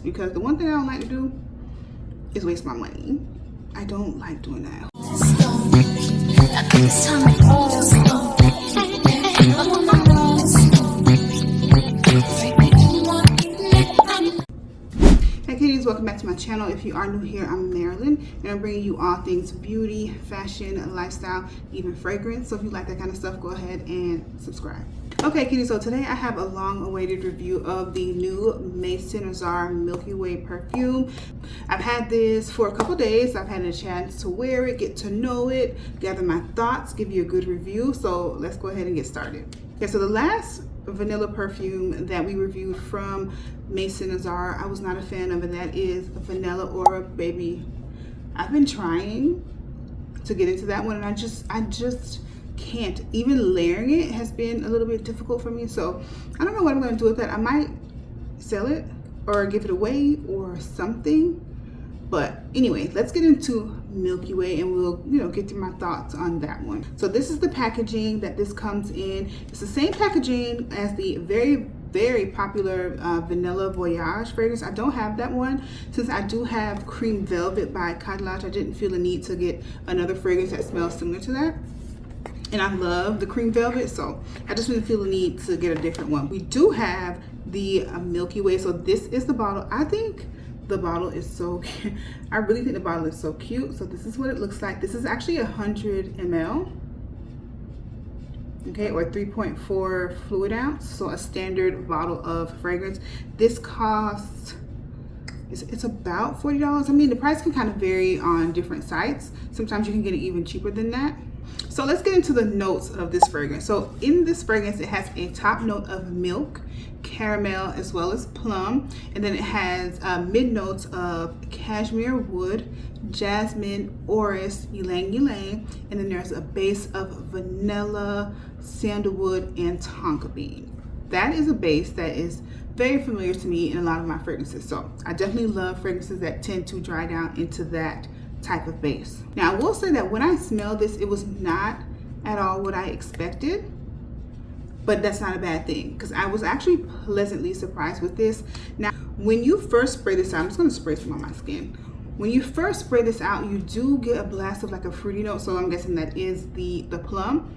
because the one thing I don't like to do is waste my money. I don't like doing that. Hey kitties, welcome back to my channel. If you are new here, I'm Marilyn, and I'm bringing you all things beauty, fashion, lifestyle, even fragrance. So if you like that kind of stuff, go ahead and subscribe. Okay kitties, so today I have a long-awaited review of the new Mason Asrar Milky Way perfume. I've had this for a couple days. I've had a chance to wear it, get to know it, gather my thoughts, give you a good review. So let's go ahead and get started. Okay, so the last vanilla perfume that we reviewed from Mason Asrar, I was not a fan of, and that is Vanilla Aura. Baby, I've been trying to get into that one, and I just can't. Even layering it has been a little bit difficult for me, so I don't know what I'm going to do with that. I might sell it or give it away or something. But anyway, let's get into Milky Way and we'll, get through my thoughts on that one. So this is the packaging that this comes in. It's the same packaging as the very popular Vanilla Voyage fragrance. I don't have that one. Since I do have Cream Velvet by Cadillac, I didn't feel the need to get another fragrance that smells similar to that. And I love the Cream Velvet, so I just didn't feel the need to get a different one. We do have the Milky Way. So this is the bottle. I think the bottle is so cute. I really think the bottle is so cute. So this is what it looks like. This is actually 100 ml, okay, or 3.4 fluid ounce. So a standard bottle of fragrance. This costs, it's about $40. I mean, the price can kind of vary on different sites. Sometimes you can get it even cheaper than that. So let's get into the notes of this fragrance. So in this fragrance, it has a top note of milk, caramel, as well as plum. And then it has mid notes of cashmere wood, jasmine, orris, ylang ylang. And then there's a base of vanilla, sandalwood, and tonka bean. That is a base that is very familiar to me in a lot of my fragrances. So I definitely love fragrances that tend to dry down into that type of base. Now I will say that when I smelled this, it was not at all what I expected, but that's not a bad thing because I was actually pleasantly surprised with this. Now when you first spray this out, I'm just going to spray some on my skin. When you first spray this out, you do get a blast of like a fruity note, so I'm guessing that is the plum,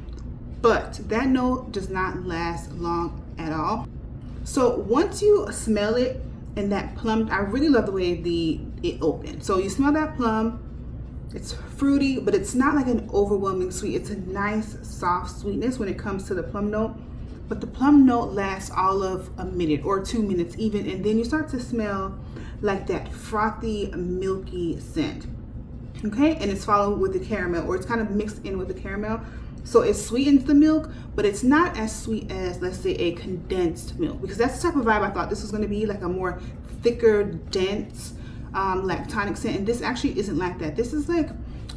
but that note does not last long at all. So once you smell it and that plum, I really love the way it opened. So you smell that plum. It's fruity, but it's not like an overwhelming sweet. It's a nice soft sweetness when it comes to the plum note, but the plum note lasts all of a minute or 2 minutes even, and then you start to smell like that frothy milky scent, okay? And it's followed with the caramel, or it's kind of mixed in with the caramel, so it sweetens the milk, but it's not as sweet as, let's say, a condensed milk, because that's the type of vibe I thought this was going to be, like a more thicker, dense lactonic scent, and this actually isn't like that. This is like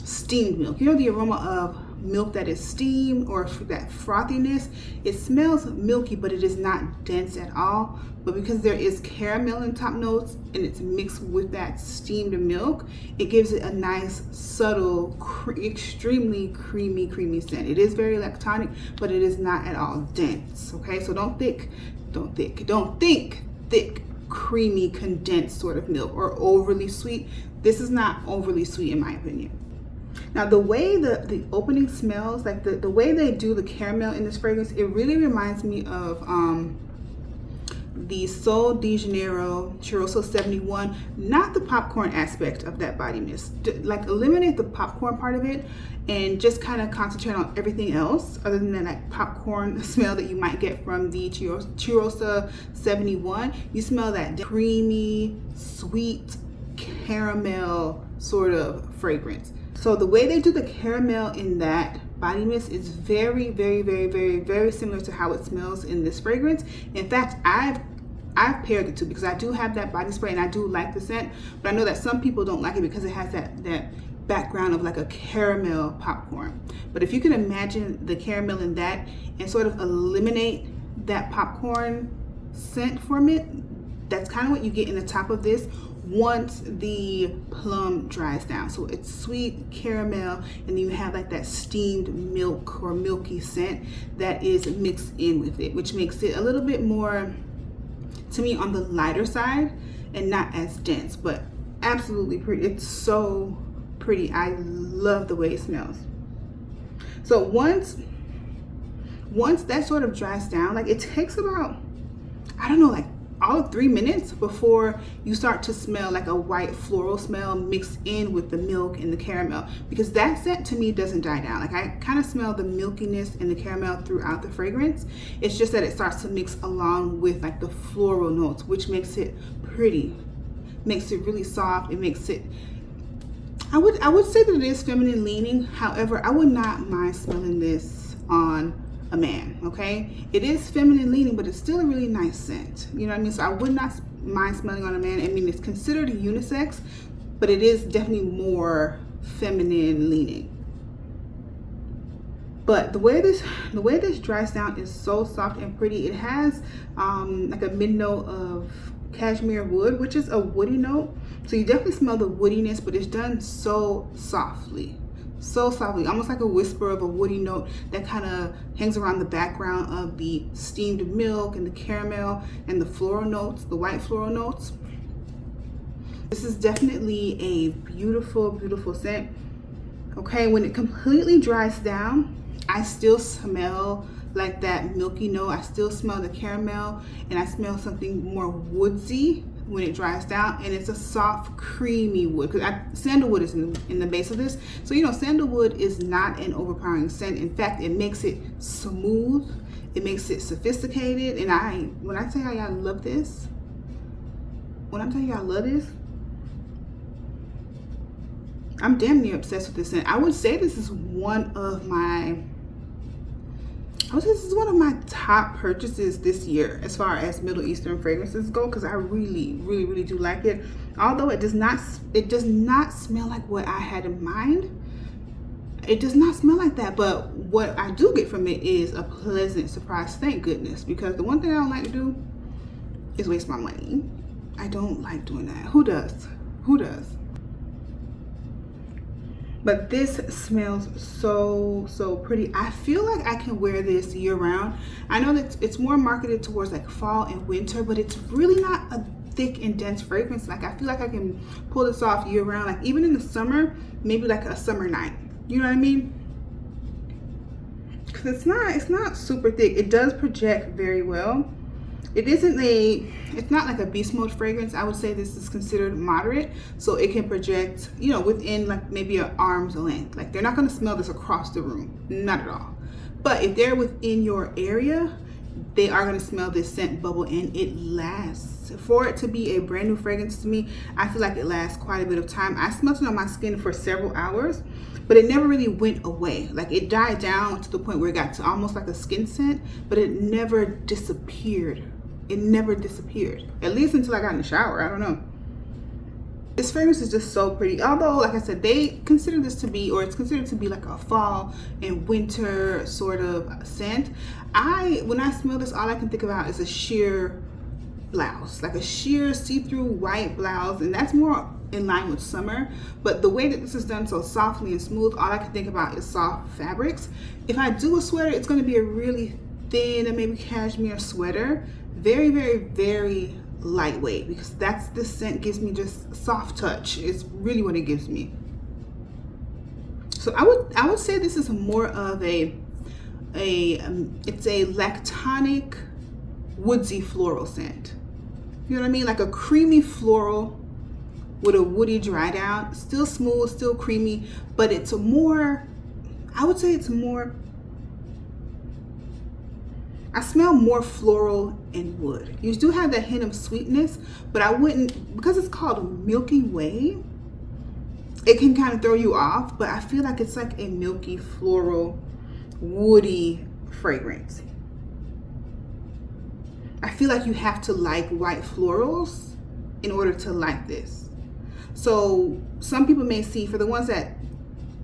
steamed milk. You know, the aroma of milk that is steamed, or that frothiness. It smells milky, but it is not dense at all. But because there is caramel in top notes and it's mixed with that steamed milk, it gives it a nice, subtle, extremely creamy scent. It is very lactonic, but it is not at all dense, okay? So don't think thick, creamy, condensed sort of milk or overly sweet. This is not overly sweet in my opinion. Now the way the opening smells, like the way they do the caramel in this fragrance, it really reminds me of the Sol De Janeiro Cheiosa 71, not the popcorn aspect of that body mist. Like eliminate the popcorn part of it and just kind of concentrate on everything else other than that like popcorn smell that you might get from the Cheiosa 71. You smell that creamy, sweet caramel sort of fragrance. So the way they do the caramel in that body mist is very similar to how it smells in this fragrance. In fact, I've paired the two because I do have that body spray and I do like the scent, but I know that some people don't like it because it has that background of like a caramel popcorn. But if you can imagine the caramel in that and sort of eliminate that popcorn scent from it, that's kind of what you get in the top of this once the plum dries down. So it's sweet caramel, and then you have like that steamed milk or milky scent that is mixed in with it, which makes it a little bit more, to me, on the lighter side and not as dense, but absolutely pretty. It's so pretty. I love the way it smells. So once that sort of dries down, like it takes about, I don't know, like all of 3 minutes before you start to smell like a white floral smell mixed in with the milk and the caramel, because that scent to me doesn't die down. Like I kind of smell the milkiness and the caramel throughout the fragrance. It's just that it starts to mix along with like the floral notes, which makes it pretty, makes it really soft. It makes it, I would say that it is feminine leaning. However, I would not mind smelling this on a man. Okay, it is feminine leaning, but it's still a really nice scent, you know what I mean? So I would not mind smelling on a man. I mean, it's considered unisex, but it is definitely more feminine leaning. But the way this dries down is so soft and pretty. It has like a mid note of cashmere wood, which is a woody note, so you definitely smell the woodiness, but it's done so softly, almost like a whisper of a woody note that kind of hangs around the background of the steamed milk and the caramel and the floral notes, the white floral notes. This is definitely a beautiful, beautiful scent. Okay, when it completely dries down, I still smell like that milky note. I still smell the caramel, and I smell something more woodsy when it dries down, and it's a soft, creamy wood, because sandalwood is in the base of this. So you know, sandalwood is not an overpowering scent. In fact, it makes it smooth, it makes it sophisticated. And when I tell y'all I love this, I'm damn near obsessed with this scent. I would say this is one of my top purchases this year as far as Middle Eastern fragrances go, because I really, really, really do like it. Although it does not smell like what I had in mind. It does not smell like that, but what I do get from it is a pleasant surprise, thank goodness, because the one thing I don't like to do is waste my money. I don't like doing that. Who does? But this smells so pretty. I feel like I can wear this year round. I know that it's more marketed towards like fall and winter, but it's really not a thick and dense fragrance. Like I feel like I can pull this off year round, like even in the summer, maybe like a summer night, you know what I mean? Because it's not super thick. It does project very well. It's not like a beast mode fragrance. I would say this is considered moderate, so it can project, you know, within like maybe an arm's length. Like they're not going to smell this across the room, not at all. But if they're within your area, they are going to smell this scent bubble, and it lasts. For it to be a brand new fragrance to me, I feel like it lasts quite a bit of time. I smelled it on my skin for several hours, but it never really went away. Like it died down to the point where it got to almost like a skin scent, but it never disappeared. It never disappeared, at least until I got in the shower. I don't know. This fragrance is just so pretty. Although, like I said, they consider this to be, or it's considered to be like a fall and winter sort of scent. When I smell this, all I can think about is a sheer blouse, like a sheer see-through white blouse, and that's more in line with summer. But the way that this is done so softly and smooth, all I can think about is soft fabrics. If I do a sweater, it's going to be a really thin and maybe cashmere sweater. Very, very, very lightweight, because this scent gives me just soft touch. It's really what it gives me. So I would say this is more of it's a lactonic woodsy floral scent. You know what I mean? Like a creamy floral with a woody dry down, still smooth, still creamy, but it's I would say it's more, I smell more floral and wood. You do have that hint of sweetness, but I wouldn't, because it's called Milky Way, it can kind of throw you off, but I feel like it's like a milky, floral, woody fragrance. I feel like you have to like white florals in order to like this. So some people may see, for the ones that,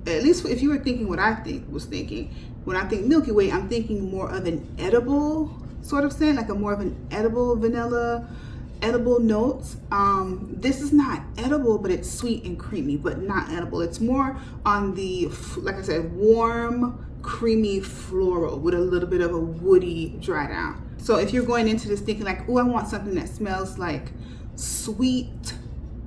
at least if you were thinking what I was thinking, when I think Milky Way, I'm thinking more of an edible sort of scent, like a more of an edible vanilla, edible notes. This is not edible, but it's sweet and creamy, but not edible. It's more on the, like I said, warm, creamy floral with a little bit of a woody dry down. So if you're going into this thinking like, oh, I want something that smells like sweet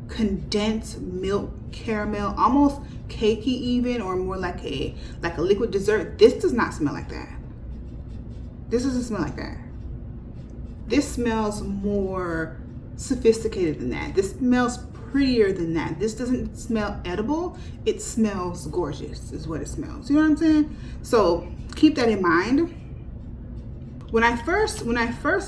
condensed milk caramel, almost cakey even, or more like a liquid dessert. This does not smell like that. This doesn't smell like that. This smells more sophisticated than that. This smells prettier than that. This doesn't smell edible. It smells gorgeous is what it smells. You know what I'm saying? So keep that in mind. When I first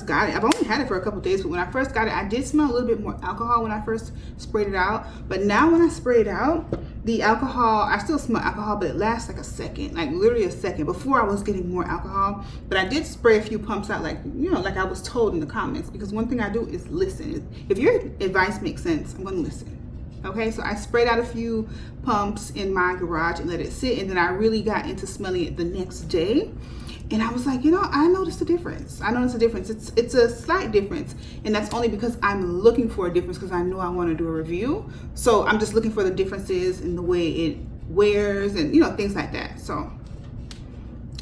got it, I've only had it for a couple days, but when I first got it, I did smell a little bit more alcohol when I first sprayed it out. But now when I spray it out, the alcohol, I still smell alcohol, but it lasts like a second, like literally a second. Before I was getting more alcohol, but I did spray a few pumps out, like, you know, like I was told in the comments, because one thing I do is listen. If your advice makes sense, I'm gonna listen. Okay, so I sprayed out a few pumps in my garage and let it sit, and then I really got into smelling it the next day. And I was like, you know, I noticed a difference. I noticed a difference. It's a slight difference. And that's only because I'm looking for a difference, because I know I want to do a review. So I'm just looking for the differences in the way it wears and, you know, things like that. So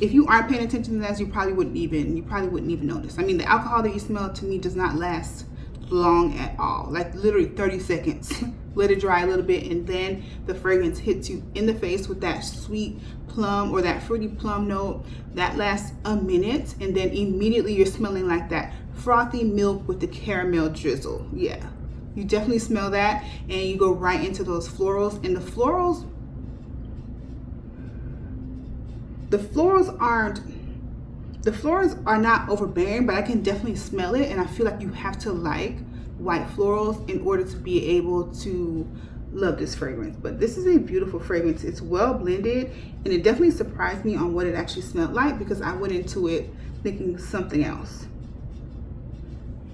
if you aren't paying attention to that, you probably wouldn't even notice. I mean, the alcohol that you smell to me does not last long at all, like literally 30 seconds. Let it dry a little bit, and then the fragrance hits you in the face with that sweet plum or that fruity plum note. That lasts a minute, and then immediately you're smelling like that frothy milk with the caramel drizzle. Yeah, you definitely smell that, and you go right into those florals. And the florals are not overbearing, but I can definitely smell it, and I feel like you have to like white florals in order to be able to love this fragrance. But this is a beautiful fragrance. It's well blended, and it definitely surprised me on what it actually smelled like, because I went into it thinking something else.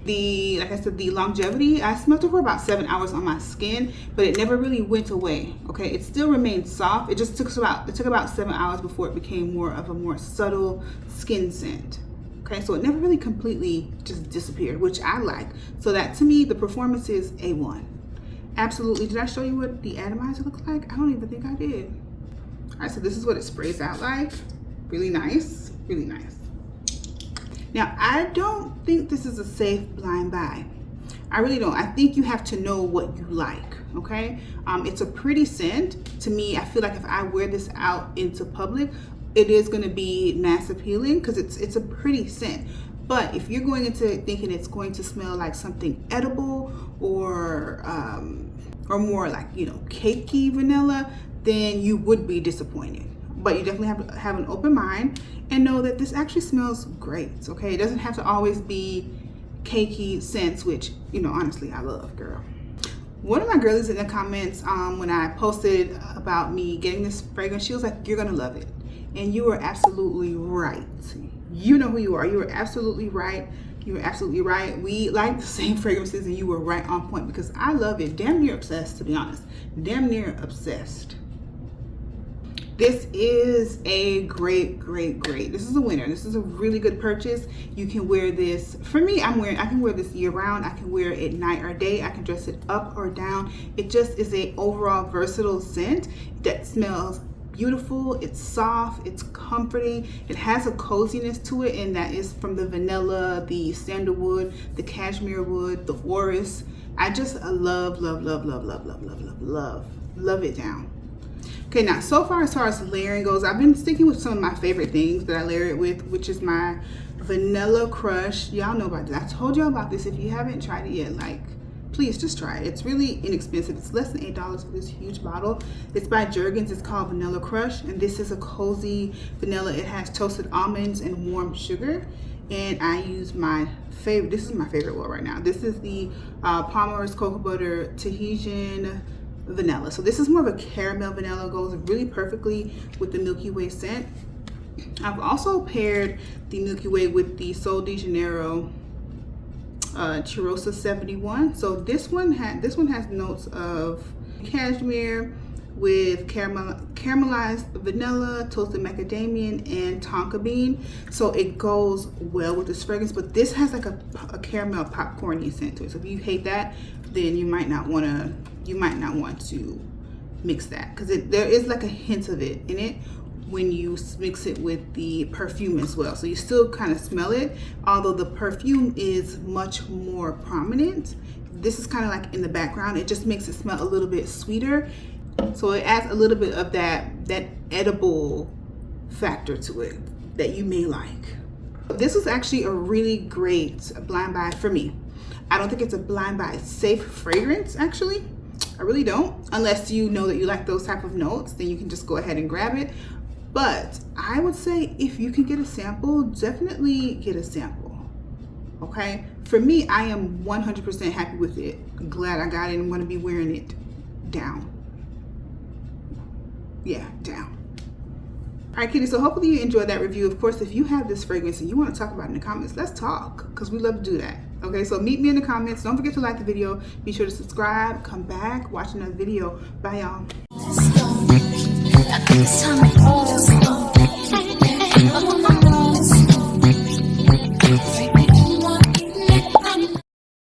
Like I said, the longevity, I smelled it for about 7 hours on my skin, but it never really went away. Okay, it still remained soft. It just took about 7 hours before it became more of a more subtle skin scent. Okay, so it never really completely just disappeared, which I like. So that, to me, the performance is A1. Absolutely. Did I show you what the atomizer looks like? I don't even think I did. All right, so this is what it sprays out like. Really nice, really nice. Now, I don't think this is a safe blind buy. I really don't. I think you have to know what you like, okay? It's a pretty scent. To me, I feel like if I wear this out into public, it is going to be mass appealing, because it's a pretty scent. But if you're going into it thinking it's going to smell like something edible or more like, you know, cakey vanilla, then you would be disappointed. But you definitely have to have an open mind and know that this actually smells great. Okay, it doesn't have to always be cakey scents, which, you know, honestly, I love, girl. One of my girlies in the comments, when I posted about me getting this fragrance, she was like, "You're gonna love it." And you are absolutely right. You know who you are. You are absolutely right. You are absolutely right. We like the same fragrances, and you were right on point, because I love it. Damn near obsessed, to be honest. Damn near obsessed. This is a great. This is a winner. This is a really good purchase. You can wear this. For me, I can wear this year round. I can wear it night or day. I can dress it up or down. It just is a overall versatile scent that smells beautiful. It's soft, it's comforting, it has a coziness to it, and that is from the vanilla, the sandalwood, the cashmere wood, the orris. I just love it down. Okay, now so far as layering goes, I've been sticking with some of my favorite things that I layer it with, which is my Vanilla Crush. Y'all know about this. I told y'all about this. If you haven't tried it yet, like, please just try it. It's really inexpensive. It's less than $8 for this huge bottle. It's by Jergens. It's called Vanilla Crush, and this is a cozy vanilla. It has toasted almonds and warm sugar, and I use my favorite. This is my favorite one right now. This is the Palmer's Cocoa Butter Tahitian Vanilla. So this is more of a caramel vanilla. Goes really perfectly with the Milky Way scent. I've also paired the Milky Way with the Sol De Janeiro Cheiosa 71. So this one has notes of cashmere with caramelized vanilla, toasted macadamia, and tonka bean. So it goes well with this fragrance, but this has like a caramel popcorny scent to it. So if you hate that, then you might not want to mix that, because there is like a hint of it in it when you mix it with the perfume as well. So you still kind of smell it, although the perfume is much more prominent This is kind of like in the background. It just makes it smell a little bit sweeter. So it adds a little bit of that edible factor to it that you may like. This was actually a really great blind buy for me. I don't think it's a blind buy safe fragrance, actually. I really don't. Unless you know that you like those type of notes, then you can just go ahead and grab it. But I would say if you can get a sample, definitely get a sample. Okay? For me, I am 100% happy with it. I'm glad I got it and want to be wearing it down. Yeah, down. All right, kitty, so hopefully you enjoyed that review. Of course, if you have this fragrance and you want to talk about it in the comments, let's talk, because we love to do that. Okay, so meet me in the comments. Don't forget to like the video. Be sure to subscribe. Come back, watch another video. Bye, y'all.